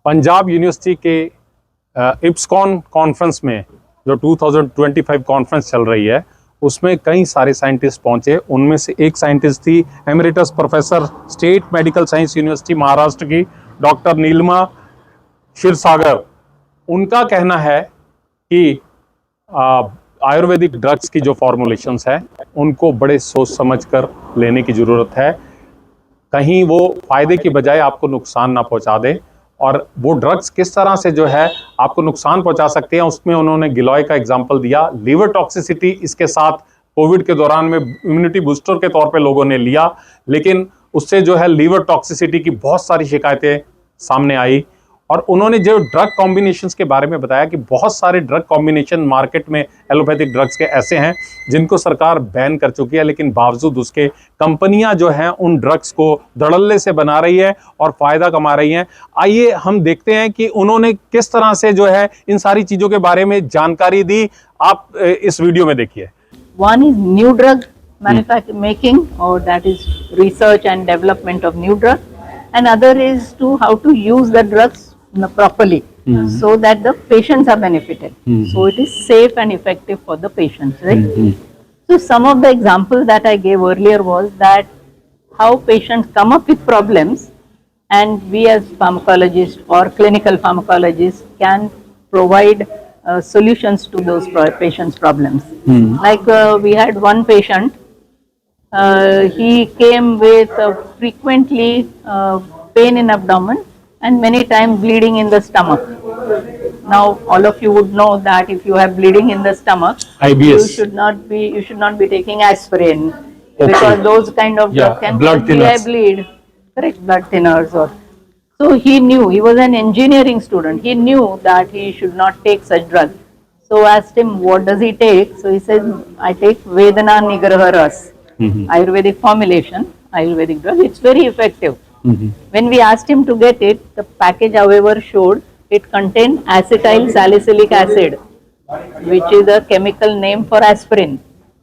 Punjab university के इप्सकॉन conference में जो 2025 कॉन्फ्रेंस चल रही है, उसमें कई सारे साइंटिस्ट पहुंचे। उनमें से एक साइंटिस्ट थी emeritus professor state medical science university Maharashtra की डॉक्टर नीलिमा क्षीरसागर। उनका कहना है कि आयुर्वेदिक ड्रग्स की जो फॉर्मुलेशंस है उनको बड़े सोच समझ कर लेने की ज़रूरत है, कहीं वो फायदे की बजाय आपको नुकसान ना पहुंचा दे। और वो ड्रग्स किस तरह से जो है आपको नुकसान पहुंचा सकते हैं, उसमें उन्होंने गिलॉय का एग्जांपल दिया। लीवर टॉक्सिसिटी इसके साथ कोविड के दौरान में इम्यूनिटी बूस्टर के तौर पे लोगों ने लिया, लेकिन उससे जो है लीवर टॉक्सिसिटी की बहुत सारी शिकायतें सामने आई। और उन्होंने जो ड्रग कॉम्बिनेशंस के बारे में बताया कि बहुत सारे ड्रग कॉम्बिनेशन मार्केट में एलोपैथिक ड्रग्स के ऐसे हैं जिनको सरकार बैन कर चुकी है, लेकिन बावजूद उसके कंपनियां जो हैं उन ड्रग्स को धड़ल्ले से बना रही है और फायदा कमा रही हैं। आइए हम देखते हैं कि उन्होंने किस तरह से जो है इन सारी चीजों के बारे में जानकारी दी। आप इस वीडियो में देखिए। One is new drug making, or that is research and development of new drug, and other is to how to use the drugs properly so that the patients are benefited. So it is safe and effective for the patients, right? So some of the examples that I gave earlier was that how patients come up with problems, and we as pharmacologists or clinical pharmacologists can provide solutions to those patients' problems. Like we had one patient, he came with frequently pain in abdomen and many times bleeding in the stomach. Now all of you would know that if you have bleeding in the stomach, IBS. you should not be taking aspirin, because those kind of drugs can bleed, correct, blood thinners. Or so he knew, he was an engineering student, he knew that he should not take such drug. So asked him, what does he take? So he said, I take Vedana Nigraha Ras, Ayurvedic formulation, Ayurvedic drug. It's very effective. When we asked him to get it, the package however showed it contained acetyl salicylic acid, which is a chemical name for aspirin.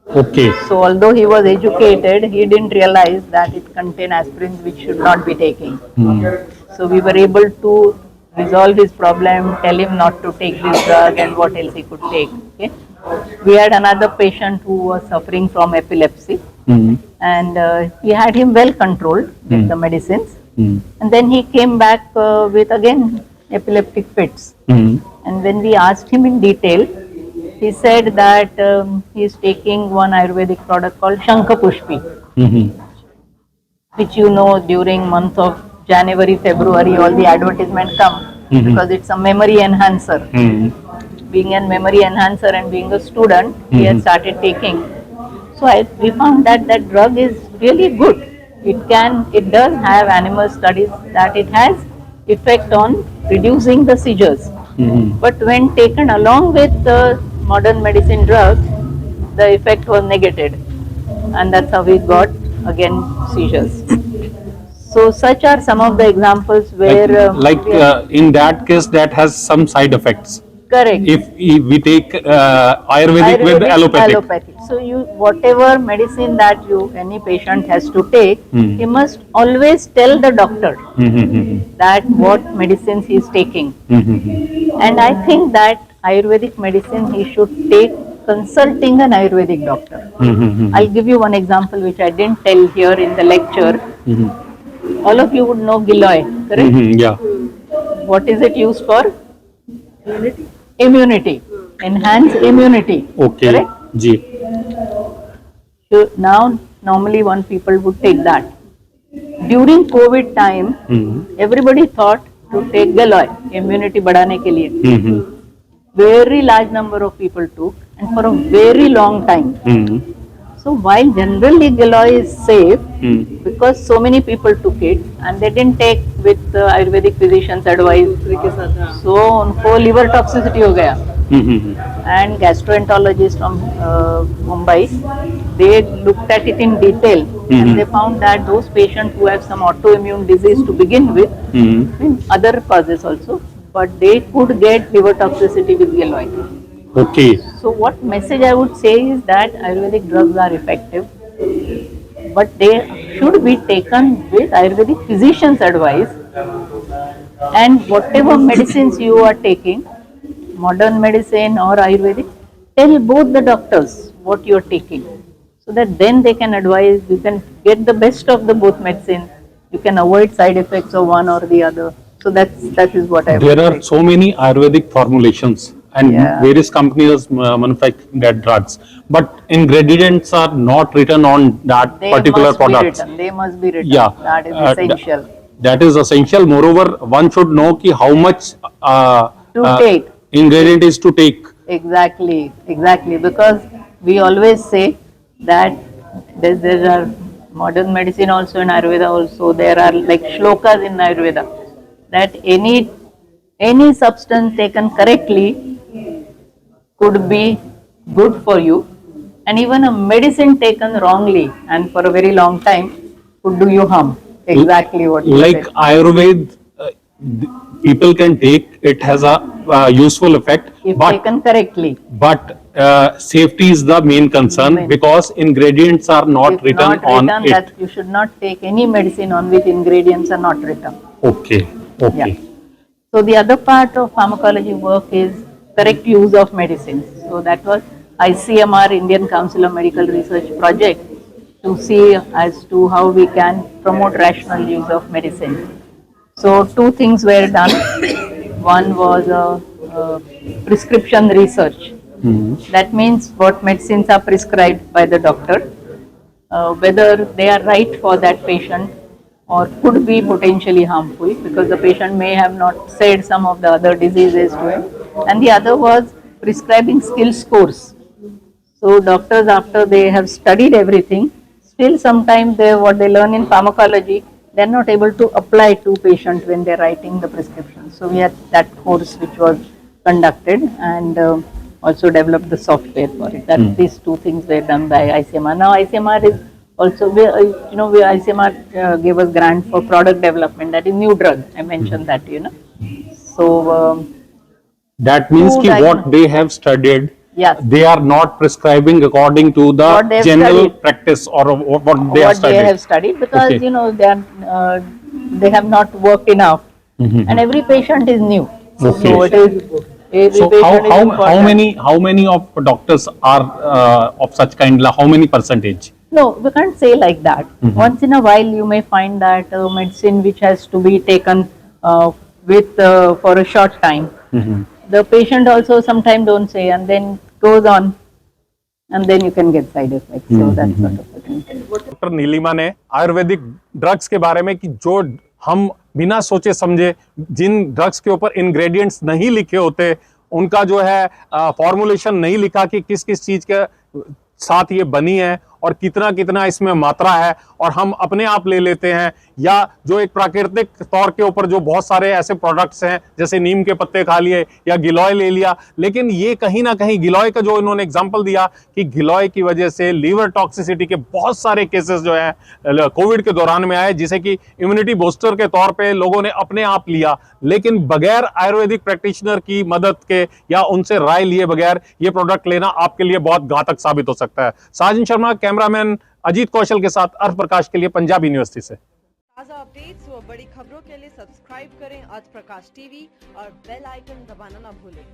Okay. So although he was educated, he didn't realize that it contained aspirin which should not be taking. So we were able to resolve his problem, tell him not to take this drug and what else he could take. Okay. We had another patient who was suffering from epilepsy, and he had him well controlled with the medicines, and then he came back with again epileptic fits. And when we asked him in detail, he said that he is taking one Ayurvedic product called Shankapushpi, which you know during month of January, February, all the advertisement come because it's a memory enhancer. Being a memory enhancer and being a student, he has started taking. So we found that that drug is really good. It does have animal studies that it has effect on reducing the seizures. But when taken along with the modern medicine drugs, the effect was negated, and that's how we got again seizures. So such are some of the examples where in that case that has some side effects. Correct. If we take Ayurvedic with allopathic. So whatever medicine that any patient has to take, he must always tell the doctor that what medicines he is taking. And I think that Ayurvedic medicine he should take consulting an Ayurvedic doctor. I'll give you one example which I didn't tell here in the lecture. All of you would know Giloy, correct? Yeah. What is it used for? Immunity. Enhance immunity. Okay. Correct? Ji. So now, normally one people would take that. During COVID time, everybody thought to take Giloy, immunity बढ़ाने के लिए. Very large number of people took, and for a very long time. So while generally Giloy is safe, because so many people took it and they didn't take with Ayurvedic physicians' advice, so उनको liver toxicity हो गया. And gastroenterologists from Mumbai, they looked at it in detail, and they found that those patients who have some autoimmune disease to begin with, other causes also, but they could get liver toxicity with Giloy. Okay. So what message I would say is that Ayurvedic drugs are effective, but they should be taken with Ayurvedic physician's advice And whatever medicines you are taking, modern medicine or Ayurvedic, tell both the doctors what you are taking, so that then they can advise. You can get the best of the both medicine. You can avoid side effects of one or the other. So that is what I would There are say. so many Ayurvedic formulations and Yeah. various companies manufacture that drugs, but ingredients are not written on that They particular must be products. written. They must be written. Yeah, That is uh, essential. that is essential. Moreover, one should know ki how much To take. ingredient is to take. Exactly, exactly. Because we always say that there are modern medicine also in Ayurveda also. There are like shlokas in Ayurveda that any substance taken correctly could be good for you, and even a medicine taken wrongly and for a very long time could do you harm. Exactly what you Like said. Ayurved, people can take it has a useful effect, If but taken correctly. safety is the main concern Main. because ingredients are not If written not on written, it. that you should not take any medicine on which ingredients are not written. Okay, okay. Yeah. So the other part of pharmacology work is correct use of medicines. So that was ICMR, Indian Council of Medical Research project, to see as to how we can promote rational use of medicine. So two things were done. One was prescription research. That means what medicines are prescribed by the doctor, whether they are right for that patient or could be potentially harmful, because the patient may have not said some of the other diseases to him. And the other was prescribing skill scores. So doctors, after they have studied everything, still sometimes what they learn in pharmacology, they are not able to apply to patient when they are writing the prescription. So we had that course which was conducted, and also developed the software for it. That these two things were done by ICMR. Now ICMR is also, ICMR gave us grant for product development, that is new drug. I mentioned that, So That means Two ki what diagnosis. they have studied, Yes. they are not prescribing according to the What they have general studied. practice or what they have what they studied. have studied, because Okay. they have not worked enough, and every patient is new. Okay. So it is every So patient is important. how many of doctors are of such kind? How many percentage? No, we can't say like that. Once in a while, you may find that medicine which has to be taken with for a short time. The patient also sometimes don't say, and then goes on, and then you can get side effects. So that's sort of a thing. Doctor Nilima ने Ayurvedic drugs के बारे में कि जो हम बिना सोचे समझे जिन ड्रग्स के ऊपर इंग्रेडिएंट्स नहीं लिखे होते, उनका जो है फॉर्मुलेशन नहीं लिखा कि किस किस चीज के साथ ये बनी है और कितना कितना इसमें मात्रा है, और हम अपने आप ले लेते हैं, या जो एक प्राकृतिक तौर के ऊपर जो बहुत सारे ऐसे प्रोडक्ट्स हैं जैसे नीम के पत्ते खा लिए या गिलोय ले लिया, लेकिन ये कहीं ना कहीं गिलोय का जो इन्होंने एग्जांपल दिया कि गिलोय की वजह से लीवर टॉक्सिसिटी के बहुत सारे केसेस जो है कोविड के दौरान में आए, जिसे कि इम्यूनिटी बूस्टर के तौर पे लोगों ने अपने आप लिया, लेकिन बगैर आयुर्वेदिक प्रैक्टिशनर की मदद के या उनसे राय लिए बगैर ये प्रोडक्ट लेना आपके लिए बहुत घातक साबित हो सकता है। साजन शर्मा, कैमरामैन अजीत कौशल के साथ अर्थ प्रकाश के लिए पंजाब यूनिवर्सिटी से। ताज़ा अपडेट्स व बड़ी खबरों के लिए सब्सक्राइब करें आज प्रकाश टीवी और बेल आइकन दबाना ना भूलें।